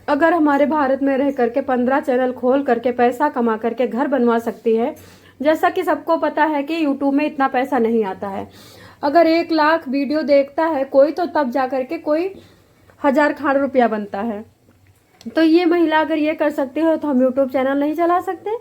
अगर हमारे भारत में रह करके 15 चैनल खोल करके पैसा कमा करके घर बनवा सकती है, जैसा कि सबको पता है कि यूट्यूब में इतना पैसा नहीं आता है। अगर 1 लाख वीडियो देखता है कोई, तो तब जा करके कोई 1000 खान रुपया बनता है। तो ये महिला अगर ये कर सकती है तो हम यूट्यूब चैनल नहीं चला सकते?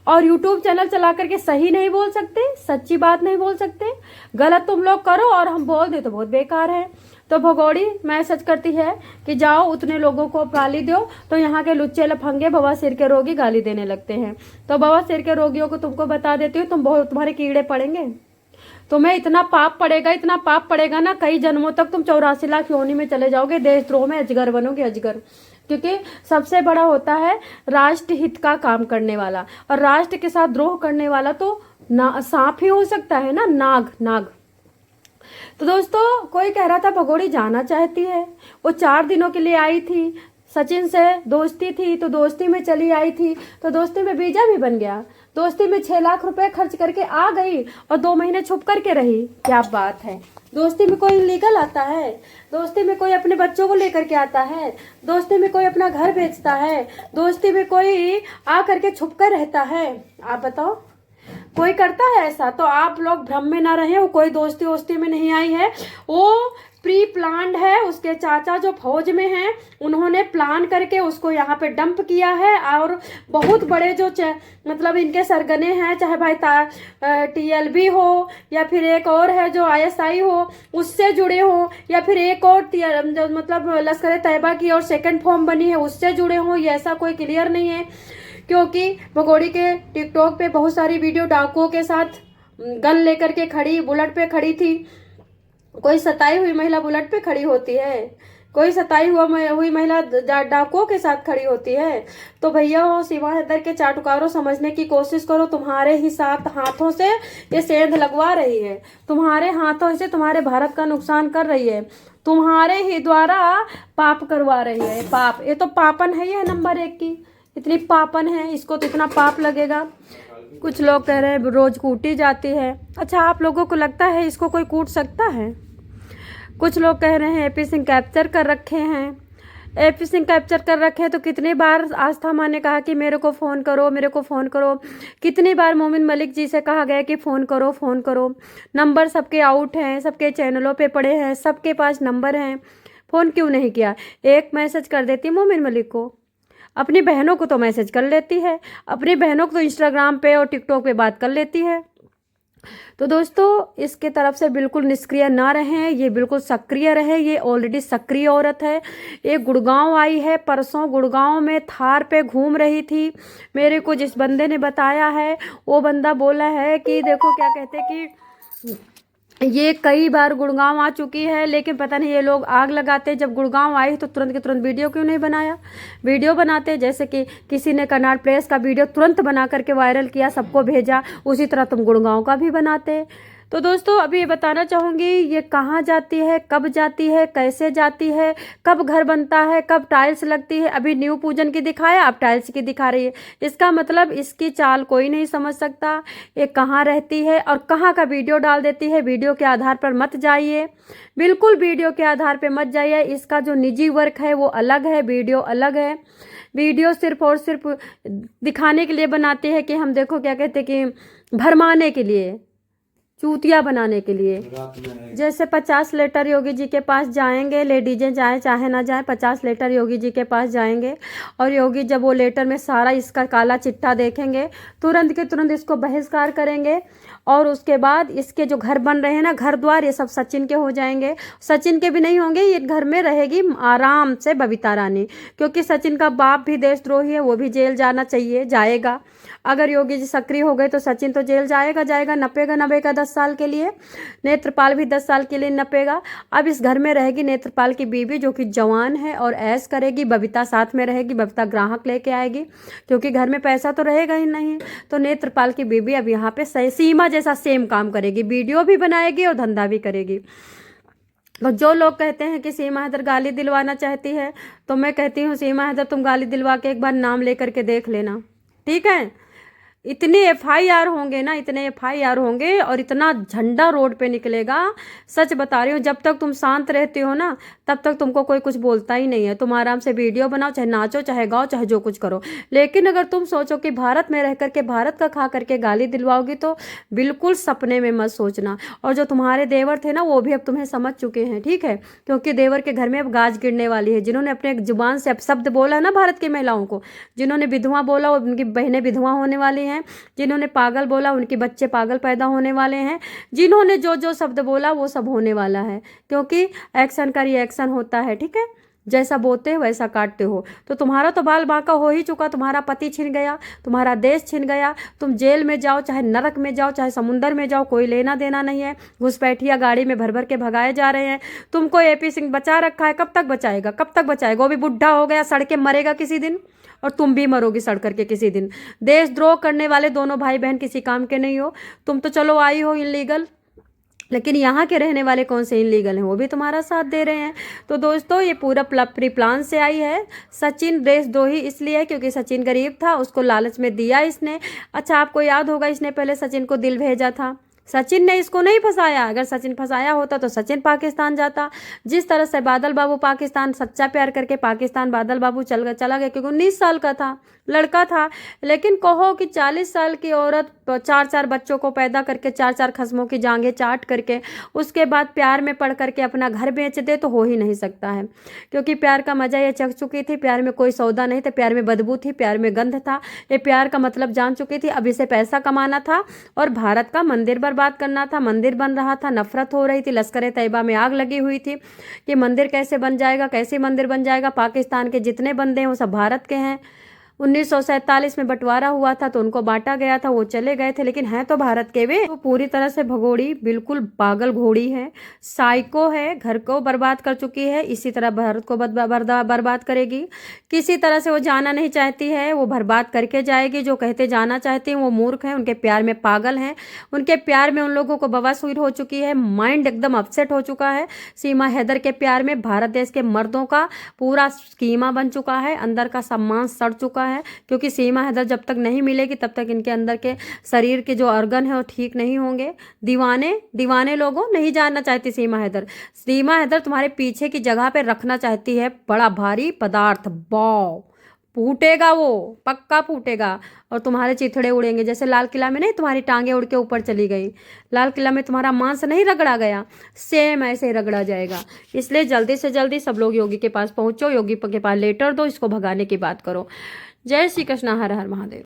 और यूट्यूब चैनल चला करके सही नहीं बोल सकते, सच्ची बात नहीं बोल सकते? गलत तुम लोग करो और हम बोल दे तो बहुत बेकार है। तो भगोड़ी मैसेज करती है कि जाओ उतने लोगों को गाली दो, तो यहाँ के लुच्चे लफंगे बवासीर के रोगी गाली देने लगते हैं। तो बवासीर के रोगियों को तुमको बता देती हूँ, तुम्हारे कीड़े पड़ेंगे। तुम्हें इतना पाप पड़ेगा, इतना पाप पड़ेगा ना, कई जन्मों तक तुम 84 लाख योनि में चले जाओगे, देशद्रोह में अजगर बनोगे, अजगर। क्योंकि सबसे बड़ा होता है राष्ट्र हित का काम करने वाला, और राष्ट्र के साथ द्रोह करने वाला तो ना सांप ही हो सकता है ना, नाग नाग। तो दोस्तों, कोई कह रहा था भगोड़ी जाना चाहती है, वो 4 दिनों के लिए आई थी, सचिन से दोस्ती थी तो दोस्ती में चली आई थी, तो दोस्ती में वीजा भी बन गया, दोस्ती में 6 लाख रुपए खर्च करके आ गई और 2 महीने छुप करके रही। क्या बात है? दोस्ती में कोई लीगल आता है? दोस्ती में कोई अपने बच्चों को लेकर के आता है? दोस्ती में कोई अपना घर बेचता है? दोस्ती में कोई आ करके छुप कर रहता है? आप बताओ, कोई करता है ऐसा? तो आप लोग भ्रम में ना रहे, वो कोई दोस्ती वोस्ती में नहीं आई है, वो प्री प्लान्ड है। उसके चाचा जो फौज में हैं उन्होंने प्लान करके उसको यहाँ पे डंप किया है, और बहुत बड़े जो मतलब इनके सरगने हैं, चाहे भाई TLB हो या फिर एक और है जो ISI हो उससे जुड़े हो, या फिर एक और जो मतलब लश्कर तैयबा की और सेकंड फॉर्म बनी है उससे जुड़े हो, ये ऐसा कोई क्लियर नहीं है। क्योंकि भगोड़ी के टिकटॉक पे बहुत सारी वीडियो डाकुओं के साथ गन लेकर के खड़ी, बुलेट पे खड़ी थी। कोई सताई हुई महिला बुलेट पे खड़ी होती है? कोई सताई हुई महिला डाकुओं के साथ खड़ी होती है? तो भैया हो सीमा हैदर के चाटुकारों, समझने की कोशिश करो। तुम्हारे ही साथ हाथों से ये सेंध लगवा रही है, तुम्हारे हाथों से तुम्हारे भारत का नुकसान कर रही है, तुम्हारे ही द्वारा पाप करवा रही है। पाप, ये तो पापन है, ये नंबर 1 की इतनी पापन है, इसको तो इतना पाप लगेगा। कुछ लोग कह रहे हैं रोज कूटी जाती है। अच्छा, आप लोगों को लगता है इसको कोई कूट सकता है? कुछ लोग कह रहे हैं AP सिंह कैप्चर कर रखे हैं। AP सिंह कैप्चर कर रखे हैं तो कितनी बार आस्था माँ ने कहा कि मेरे को फ़ोन करो, मेरे को फ़ोन करो। कितनी बार मोमिन मलिक जी से कहा गया कि फ़ोन करो, फ़ोन करो। नंबर सबके आउट हैं, सबके चैनलों पे पड़े हैं, सबके पास नंबर हैं, फ़ोन क्यों नहीं किया? एक मैसेज कर देती मोमिन मलिक को, अपनी बहनों को तो मैसेज कर लेती है, अपनी बहनों को तो इंस्टाग्राम पे और टिकटॉक पे बात कर लेती है। तो दोस्तों, इसके तरफ से बिल्कुल निष्क्रिय ना रहें, ये बिल्कुल सक्रिय रहे। ये ऑलरेडी सक्रिय औरत है। ये गुड़गांव आई है, परसों गुड़गांव में थार पे घूम रही थी। मेरे को जिस बंदे ने बताया है वो बंदा बोला है कि देखो क्या कहते कि ये कई बार गुड़गांव आ चुकी है, लेकिन पता नहीं ये लोग आग लगाते। जब गुड़गांव आई तो तुरंत के तुरंत वीडियो क्यों नहीं बनाया? वीडियो बनाते, जैसे कि किसी ने कनाट प्लेस का वीडियो तुरंत बना करके वायरल किया, सबको भेजा, उसी तरह तुम गुड़गांव का भी बनाते। तो दोस्तों, अभी ये बताना चाहूँगी, ये कहाँ जाती है, कब जाती है, कैसे जाती है, कब घर बनता है, कब टाइल्स लगती है। अभी न्यू पूजन की दिखाया, अब टाइल्स की दिखा रही है। इसका मतलब इसकी चाल कोई नहीं समझ सकता। ये कहाँ रहती है और कहाँ का वीडियो डाल देती है। वीडियो के आधार पर मत जाइए, बिल्कुल वीडियो के आधार पर मत जाइए। इसका जो निजी वर्क है वो अलग है, वीडियो अलग है। वीडियो सिर्फ और सिर्फ दिखाने के लिए बनाती है कि हम देखो क्या कहते कि भरमाने के लिए, चूतिया बनाने के लिए। जैसे 50 लेटर योगी जी के पास जाएंगे, लेडीजें जाएं चाहे ना जाएं, 50 लेटर योगी जी के पास जाएंगे, और योगी जब वो लेटर में सारा इसका काला चिट्ठा देखेंगे, तुरंत के तुरंत इसको बहिष्कार करेंगे। और उसके बाद इसके जो घर बन रहे हैं ना, घर द्वार, ये सब सचिन के हो जाएंगे। सचिन के भी नहीं होंगे, ये घर में रहेगी आराम से बबीता रानी, क्योंकि सचिन का बाप भी देशद्रोही है, वो भी जेल जाना चाहिए, जाएगा। अगर योगी जी सक्रिय हो गए तो सचिन तो जेल जाएगा, नपेगा 10 साल के लिए। नेत्रपाल भी 10 साल के लिए नपेगा। अब इस घर में रहेगी नेत्रपाल की बीवी, जो कि जवान है और ऐश करेगी। बबीता साथ में रहेगी, बबीता ग्राहक लेके आएगी, क्योंकि घर में पैसा तो रहेगा ही नहीं। तो नेत्रपाल की बीवी अब यहाँ पे सीमा जैसा सेम काम करेगी, वीडियो भी बनाएगी और धंधा भी करेगी। तो जो लोग कहते हैं कि सीमा हैदर गाली दिलवाना चाहती है, तो मैं कहती हूँ सीमा हैदर तुम गाली दिलवा के एक बार नाम लेकर के देख लेना, ठीक है? इतने FIR होंगे ना, इतने FIR होंगे और इतना झंडा रोड पे निकलेगा। सच बता रही हूँ, जब तक तुम शांत रहते हो ना तब तक तुमको कोई कुछ बोलता ही नहीं है। तुम आराम से वीडियो बनाओ, चाहे नाचो, चाहे गाओ, चाहे जो कुछ करो। लेकिन अगर तुम सोचो कि भारत में रह करके भारत का खा करके गाली दिलवाओगी तो बिल्कुल सपने में मत सोचना। और जो तुम्हारे देवर थे ना वो भी अब तुम्हें समझ चुके हैं, ठीक है, क्योंकि देवर के घर में अब गाज गिरने वाली है। जिन्होंने अपने जुबान से अपशब्द बोला ना भारत की महिलाओं को, जिन्होंने विधवा बोला उनकी बहनें विधवा होने वाली हैं, जिन्होंने पागल बोला उनके बच्चे पागल पैदा होने वाले हैं, जिन्होंने जो जो शब्द बोला वो सब होने वाला है, क्योंकि एक्शन का रिएक्शन होता है, ठीक है। जैसा बोते हो वैसा काटते हो। तो तुम्हारा तो बाल बांका हो ही चुका, तुम्हारा पति छिन गया, तुम्हारा देश छिन गया, तुम जेल में जाओ, चाहे नरक में जाओ, चाहे समुंदर में जाओ, कोई लेना देना नहीं है। घुसपैठिया गाड़ी में भर भर के भगाए जा रहे हैं। तुमको AP सिंह बचा रखा है, कब तक बचाएगा, कब तक बचाएगा? वो भी बुढ़ा हो गया, सड़ के मरेगा किसी दिन, और तुम भी मरोगी सड़ करके किसी दिन। देशद्रोह करने वाले दोनों भाई बहन किसी काम के नहीं हो। तुम तो चलो आई हो इनलीगल, लेकिन यहाँ के रहने वाले कौन से इनलीगल हैं, वो भी तुम्हारा साथ दे रहे हैं। तो दोस्तों ये पूरा प्री प्लान से आई है। सचिन देशद्रोही इसलिए है क्योंकि सचिन गरीब था, उसको लालच में दिया इसने। अच्छा आपको याद होगा इसने पहले सचिन को दिल भेजा था, सचिन ने इसको नहीं फंसाया। अगर सचिन फंसाया होता तो सचिन पाकिस्तान जाता। जिस तरह से बादल बाबू पाकिस्तान सच्चा प्यार करके पाकिस्तान बादल बाबू चला गया, क्योंकि 19 साल का था, लड़का था। लेकिन कहो कि 40 साल की औरत 4-4 बच्चों को पैदा करके 4-4 खस्मों की जांघें चाट करके उसके बाद प्यार में पड़ करके अपना घर बेच दे तो हो ही नहीं सकता है। क्योंकि प्यार का मजा ये चख चुकी थी, प्यार में कोई सौदा नहीं था, प्यार में बदबू थी, प्यार में गंध था, ये प्यार का मतलब जान चुकी थी। अब इसे पैसा कमाना था और भारत का मंदिर बर्बाद करना था। मंदिर बन रहा था, नफरत हो रही थी, लश्कर तैयबा में आग लगी हुई थी कि मंदिर कैसे बन जाएगा, कैसे मंदिर बन जाएगा। पाकिस्तान के जितने बंदे हैं वो सब भारत के हैं। 1947 में बंटवारा हुआ था तो उनको बांटा गया था, वो चले गए थे, लेकिन हैं तो भारत के वे। वो पूरी तरह से भगोड़ी, बिल्कुल पागल घोड़ी है, साइको है, घर को बर्बाद कर चुकी है, इसी तरह भारत को बर्बाद करेगी। किसी तरह से वो जाना नहीं चाहती है, वो बर्बाद करके जाएगी। जो कहते जाना चाहती हैं वो मूर्ख हैं, उनके प्यार में पागल हैं, उनके प्यार में उन लोगों को बवासीर हो चुकी है, माइंड एकदम अपसेट हो चुका है। सीमा हैदर के प्यार में भारत देश के मर्दों का पूरा स्कीमा बन चुका है, अंदर का सम्मान सड़ चुका है। क्योंकि सीमा हैदर जब तक नहीं मिलेगी तब तक इनके अंदर के शरीर के जो ऑर्गन है वो ठीक नहीं होंगे। दीवाने लोगों नहीं जानना चाहती सीमा हैदर। सीमा हैदर तुम्हारे पीछे की जगह पे रखना चाहती है बड़ा भारी पदार्थ, बॉ फूटेगा, वो पक्का फूटेगा और तुम्हारे चिथड़े उड़ेंगे। जैसे लाल किला में नहीं तुम्हारी टांगे उड़ के ऊपर चली गई, लाल किला में तुम्हारा मांस नहीं रगड़ा गया, सेम ऐसे ही रगड़ा जाएगा। इसलिए जल्दी से जल्दी सब लोग योगी के पास पहुंचो, योगी के पास लेटर दो, इसको भगाने की बात करो। जय श्री कृष्ण, हर हर महादेव।